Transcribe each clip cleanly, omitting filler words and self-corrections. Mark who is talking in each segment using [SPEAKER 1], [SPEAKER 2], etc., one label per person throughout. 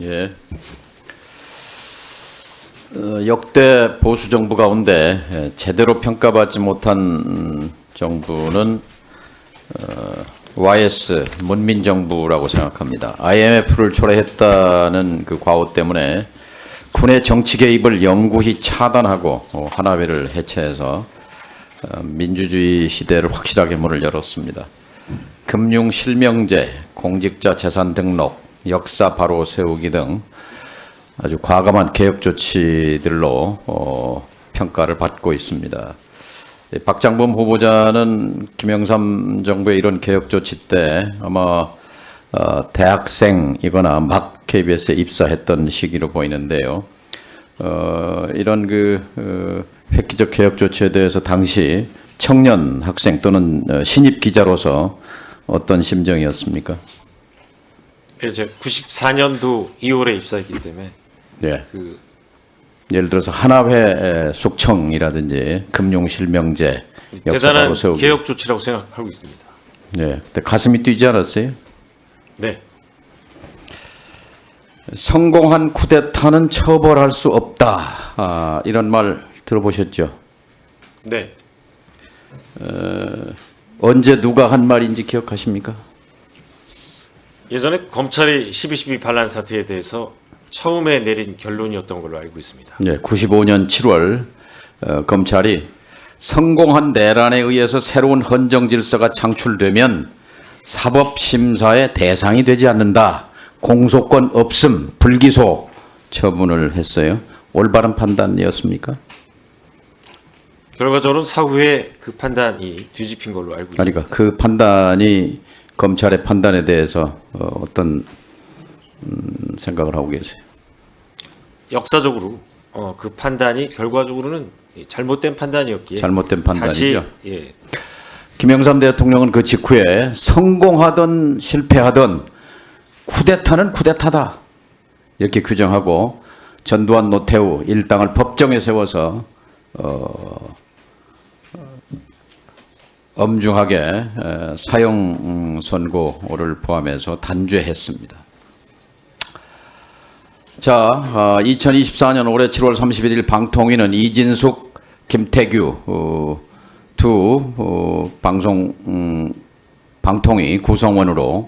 [SPEAKER 1] 예. 역대 보수 정부 가운데 제대로 평가받지 못한 정부는 YS 문민정부라고 생각합니다. IMF를 초래했다는 그 과오 때문에 군의 정치 개입을 영구히 차단하고 하나회를 해체해서 민주주의 시대를 확실하게 문을 열었습니다. 금융 실명제, 공직자 재산 등록, 역사 바로 세우기 등 아주 과감한 개혁 조치들로 평가를 받고 있습니다. 박장범 후보자는 김영삼 정부의 이런 개혁 조치 때 아마 대학생이거나 막 KBS에 입사했던 시기로 보이는데요. 이런 획기적 개혁 조치에 대해서 당시 청년 학생 또는 신입 기자로서 어떤 심정이었습니까?
[SPEAKER 2] 그래서 94년도 2월에 입사했기 때문에
[SPEAKER 1] 예. 예를 들어서 하나회 숙청이라든지 금융실명제
[SPEAKER 2] 대단한
[SPEAKER 1] 세우기.
[SPEAKER 2] 개혁 조치라고 생각하고 있습니다.
[SPEAKER 1] 네, 그때 가슴이 뛰지 않았어요?
[SPEAKER 2] 네,
[SPEAKER 1] 성공한 쿠데타는 처벌할 수 없다. 이런 말 들어보셨죠?
[SPEAKER 2] 네.
[SPEAKER 1] 언제 누가 한 말인지 기억하십니까?
[SPEAKER 2] 예전에 검찰이 12.12 반란 사태에 대해서 처음에 내린 결론이었던 걸로 알고 있습니다.
[SPEAKER 1] 네, 95년 7월 검찰이 성공한 내란에 의해서 새로운 헌정 질서가 창출되면 사법심사의 대상이 되지 않는다. 공소권 없음, 불기소 처분을 했어요. 올바른 판단이었습니까?
[SPEAKER 2] 결과적으로는 사후에 그 판단이 뒤집힌 걸로 알고 있습니다.
[SPEAKER 1] 그러니까 그 판단이 검찰의 판단에 대해서 어떤 생각을 하고 계세요?
[SPEAKER 2] 역사적으로 그 판단이 결과적으로는 잘못된 판단이었기에
[SPEAKER 1] 잘못된 판단이죠.
[SPEAKER 2] 다시
[SPEAKER 1] 김영삼 대통령은 그 직후에 성공하든 실패하든 쿠데타는 쿠데타다 이렇게 규정하고 전두환, 노태우 일당을 법정에 세워서 엄중하게 사형 선고를 포함해서 단죄했습니다. 자, 2024년 올해 7월 31일 방통위는 이진숙, 김태규 두 방통위 구성원으로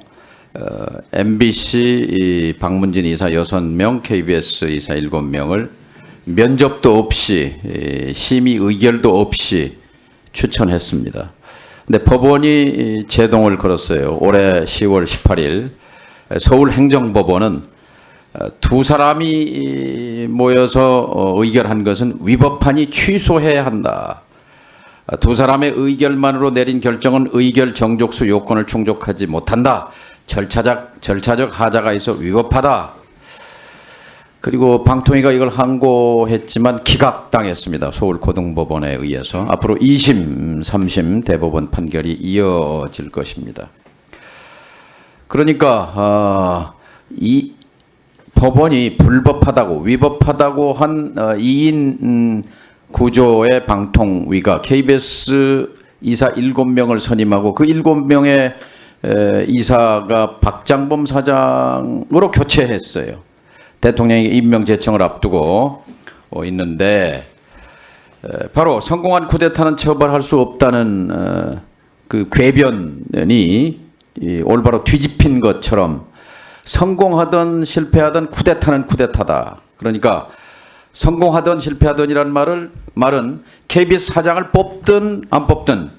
[SPEAKER 1] MBC 박문진 이사 6명, KBS 이사 7명을 면접도 없이 심의 의결도 없이 추천했습니다. 근데 법원이 제동을 걸었어요. 올해 10월 18일 서울행정법원은 두 사람이 모여서 의결한 것은 위법하니 취소해야 한다. 두 사람의 의결만으로 내린 결정은 의결 정족수 요건을 충족하지 못한다. 절차적 하자가 있어 위법하다. 그리고 방통위가 이걸 항고했지만 기각당했습니다. 서울고등법원에 의해서. 앞으로 2심, 3심 대법원 판결이 이어질 것입니다. 그러니까 이 법원이 불법하다고 위법하다고 한 2인 구조의 방통위가 KBS 이사 7명을 선임하고 그 7명의 이사가 박장범 사장으로 교체했어요. 대통령이 임명 제청을 앞두고 있는데 바로 성공한 쿠데타는 처벌할 수 없다는 그 궤변이 올바로 뒤집힌 것처럼 성공하든 실패하든 쿠데타는 쿠데타다. 그러니까 성공하든 실패하든이란 말은 KBS 사장을 뽑든 안 뽑든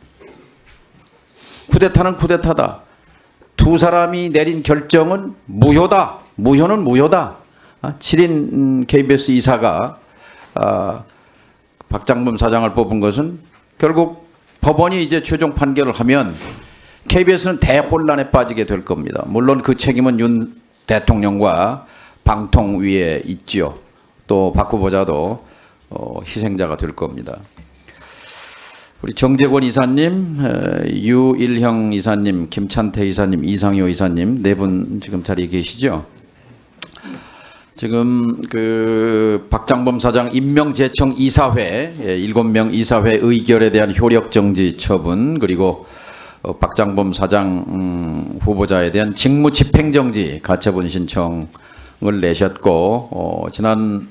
[SPEAKER 1] 쿠데타는 쿠데타다. 두 사람이 내린 결정은 무효다. 무효는 무효다. 7인 KBS 이사가 박장범 사장을 뽑은 것은 결국 법원이 이제 최종 판결을 하면 KBS는 대혼란에 빠지게 될 겁니다. 물론 그 책임은 윤 대통령과 방통위에 있지요. 또 박 후보자도 희생자가 될 겁니다. 우리 정재권 이사님, 유일형 이사님, 김찬태 이사님, 이상효 이사님 네 분 지금 자리에 계시죠? 지금 그 박장범 사장 임명 제청 이사회 7명 이사회 의결에 대한 효력 정지 처분 그리고 박장범 사장 후보자에 대한 직무 집행 정지 가처분 신청 내셨고 지난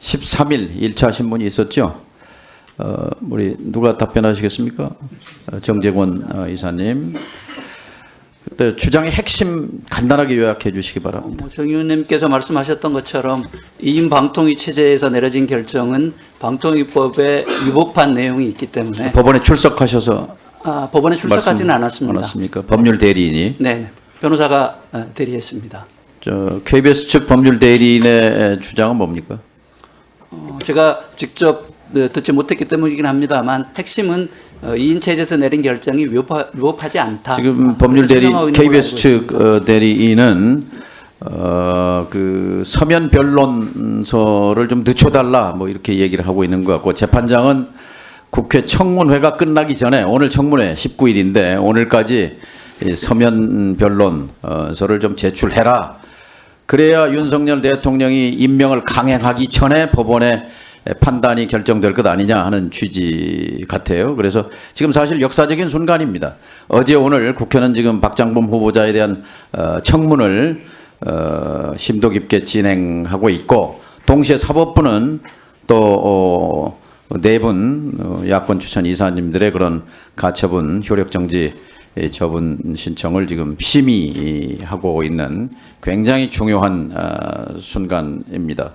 [SPEAKER 1] 13일 1차 신문이 있었죠. 우리 누가 답변하시겠습니까? 정재권 이사님. 그때 주장의 핵심 간단하게 요약해 주시기 바랍니다.
[SPEAKER 3] 정 의원님께서 말씀하셨던 것처럼 2인 방통위 체제에서 내려진 결정은 방통위법에 위법한 내용이 있기 때문에
[SPEAKER 1] 법원에 출석하셔서
[SPEAKER 3] 법원에 출석하지는 않았습니다.
[SPEAKER 1] 않았습니까? 법률 대리인이.
[SPEAKER 3] 네, 변호사가 대리했습니다.
[SPEAKER 1] KBS 측 법률 대리인의 주장은 뭡니까?
[SPEAKER 3] 제가 직접 듣지 못했기 때문이긴 합니다만 핵심은 2인 체제에서 내린 결정이 위법하지 않다.
[SPEAKER 1] 지금 법률 대리
[SPEAKER 3] 설명하고 있는 걸로
[SPEAKER 1] KBS
[SPEAKER 3] 알고
[SPEAKER 1] 측
[SPEAKER 3] 있습니다.
[SPEAKER 1] 대리인은 그 서면 변론서를 좀 늦춰달라 뭐 이렇게 얘기를 하고 있는 것 같고, 재판장은 국회 청문회가 끝나기 전에, 오늘 청문회 19일인데 오늘까지 이 서면 변론서를 좀 제출해라. 그래야 윤석열 대통령이 임명을 강행하기 전에 법원의 판단이 결정될 것 아니냐 하는 취지 같아요. 그래서 지금 사실 역사적인 순간입니다. 어제 오늘 국회는 지금 박장범 후보자에 대한 청문을 심도 깊게 진행하고 있고, 동시에 사법부는 또 네 분 야권 추천 이사님들의 그런 가처분 효력정지 처분 신청을 지금 심의하고 있는 굉장히 중요한 순간입니다.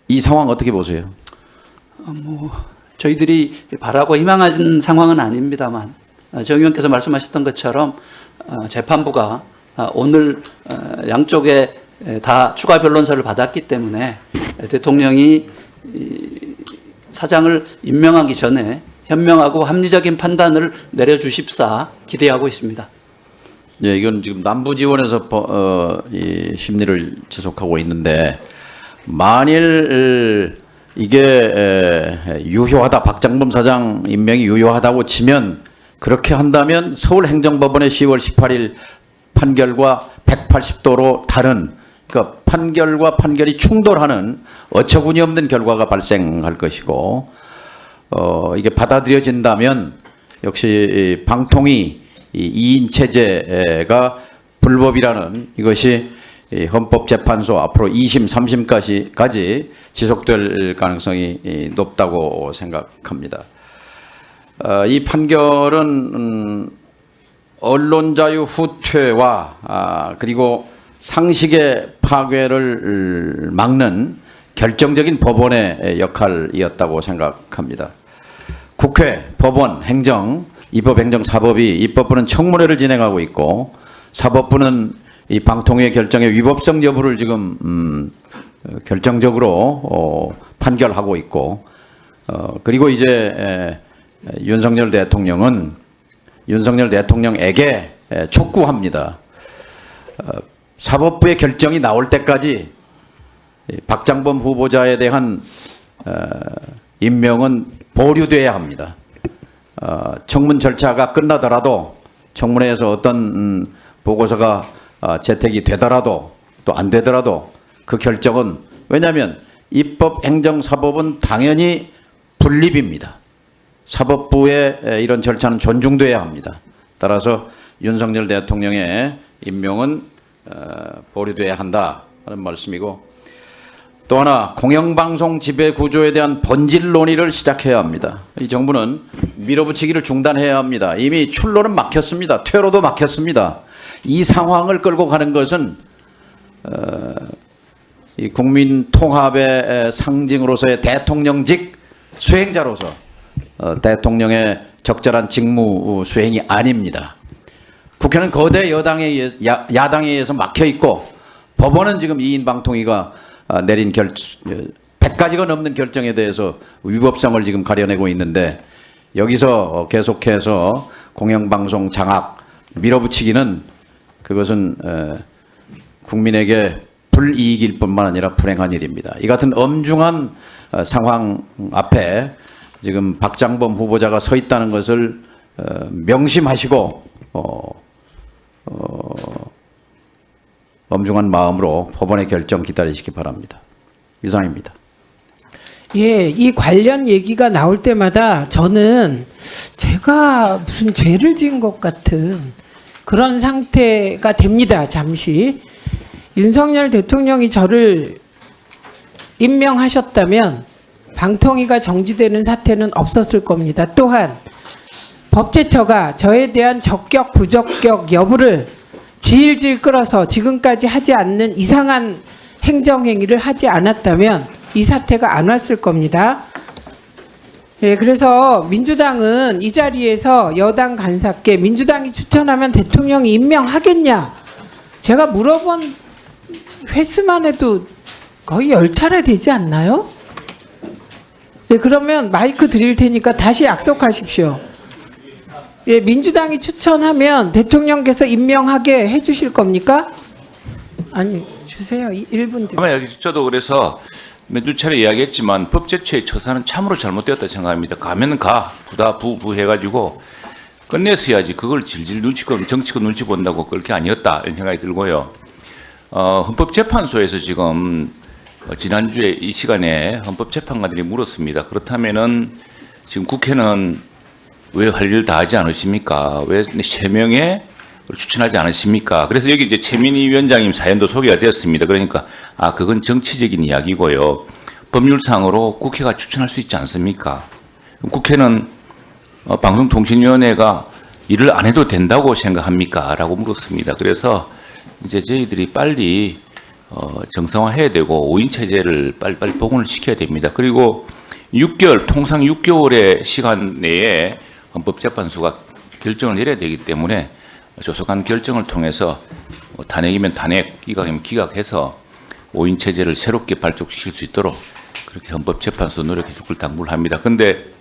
[SPEAKER 1] 이 상황 어떻게 보세요?
[SPEAKER 3] 저희들이 바라고 희망하는 상황은 아닙니다만, 정 의원께서 말씀하셨던 것처럼 재판부가 오늘 양쪽에 다 추가 변론서를 받았기 때문에 대통령이 사장을 임명하기 전에 현명하고 합리적인 판단을 내려주십사 기대하고 있습니다.
[SPEAKER 1] 예, 이건 지금 남부지원에서 이 심리를 지속하고 있는데, 만일 이게 유효하다, 박장범 사장 임명이 유효하다고 치면, 그렇게 한다면 서울행정법원의 10월 18일 판결과 180도로 다른, 그러니까 판결과 판결이 충돌하는 어처구니 없는 결과가 발생할 것이고, 이게 받아들여진다면 역시 방통위 2인 체제가 불법이라는 이것이 헌법재판소 앞으로 2심, 3심까지 지속될 가능성이 높다고 생각합니다. 이 판결은 언론자유 후퇴와 그리고 상식의 파괴를 막는 결정적인 법원의 역할이었다고 생각합니다. 국회, 법원, 행정, 입법, 행정, 사법이, 입법부는 청문회를 진행하고 있고, 사법부는 이 방통위의 결정의 위법성 여부를 지금 결정적으로 판결하고 있고, 그리고 이제 윤석열 대통령은 윤석열 대통령에게 촉구합니다. 사법부의 결정이 나올 때까지 박장범 후보자에 대한 임명은 보류돼야 합니다. 청문 절차가 끝나더라도, 청문회에서 어떤 보고서가 채택이 되더라도 또 안 되더라도 그 결정은, 왜냐하면 입법, 행정, 사법은 당연히 분립입니다. 사법부의 이런 절차는 존중돼야 합니다. 따라서 윤석열 대통령의 임명은 보류돼야 한다는 말씀이고, 또 하나 공영방송 지배구조에 대한 본질 논의를 시작해야 합니다. 이 정부는 밀어붙이기를 중단해야 합니다. 이미 출로는 막혔습니다. 퇴로도 막혔습니다. 이 상황을 끌고 가는 것은 이 국민 통합의 상징으로서의 대통령직 수행자로서 대통령의 적절한 직무 수행이 아닙니다. 국회는 거대 야당에 의해서 막혀 있고, 법원은 지금 2인 방통위가 내린 100가지가 넘는 결정에 대해서 위법성을 지금 가려내고 있는데, 여기서 계속해서 공영방송 장악 밀어붙이기는, 그것은 국민에게 불이익일 뿐만 아니라 불행한 일입니다. 이 같은 엄중한 상황 앞에 지금 박장범 후보자가 서 있다는 것을 명심하시고 엄중한 마음으로 법원의 결정 기다리시기 바랍니다. 이상입니다.
[SPEAKER 4] 예, 이 관련 얘기가 나올 때마다 저는 제가 무슨 죄를 지은 것 같은 그런 상태가 됩니다. 잠시. 윤석열 대통령이 저를 임명하셨다면 방통위가 정지되는 사태는 없었을 겁니다. 또한 법제처가 저에 대한 적격 부적격 여부를 질질 끌어서 지금까지 하지 않는 이상한 행정행위를 하지 않았다면 이 사태가 안 왔을 겁니다. 예, 그래서 민주당은 이 자리에서 여당 간사께 민주당이 추천하면 대통령이 임명하겠냐? 제가 물어본 횟수만 해도 거의 10차례 되지 않나요? 예, 그러면 마이크 드릴 테니까 다시 약속하십시오. 예, 민주당이 추천하면 대통령께서 임명하게 해주실 겁니까? 아니, 주세요. 1분 드릴게요.
[SPEAKER 5] 아마 여기 저도 그래서 몇두 차례 이야기했지만 법제처의 처사는 참으로 잘못되었다 생각합니다. 가면은 부다 부 해가지고 끝냈어야지. 그걸 질질 눈치껏 정치껏 눈치 본다고 그렇게 아니었다 이런 생각이 들고요. 헌법재판소에서 지금 지난주에 이 시간에 헌법재판관들이 물었습니다. 그렇다면은 지금 국회는 왜 할 일 다 하지 않으십니까? 왜 3명의 추천하지 않으십니까? 그래서 여기 이제 최민희 위원장님 사연도 소개가 되었습니다. 그러니까 그건 정치적인 이야기고요. 법률상으로 국회가 추천할 수 있지 않습니까? 국회는 방송통신위원회가 일을 안 해도 된다고 생각합니까? 라고 물었습니다. 그래서 이제 저희들이 빨리 정상화해야 되고 5인 체제를 빨리빨리 복원을 시켜야 됩니다. 그리고 6개월, 통상 6개월의 시간 내에 헌법재판소가 결정을 내려야 되기 때문에 조속한 결정을 통해서 탄핵이면 탄핵, 기각이면 기각해서 5인 체제를 새롭게 발족시킬 수 있도록 그렇게 헌법재판소 노력해 줄 걸 당부를 합니다. 근데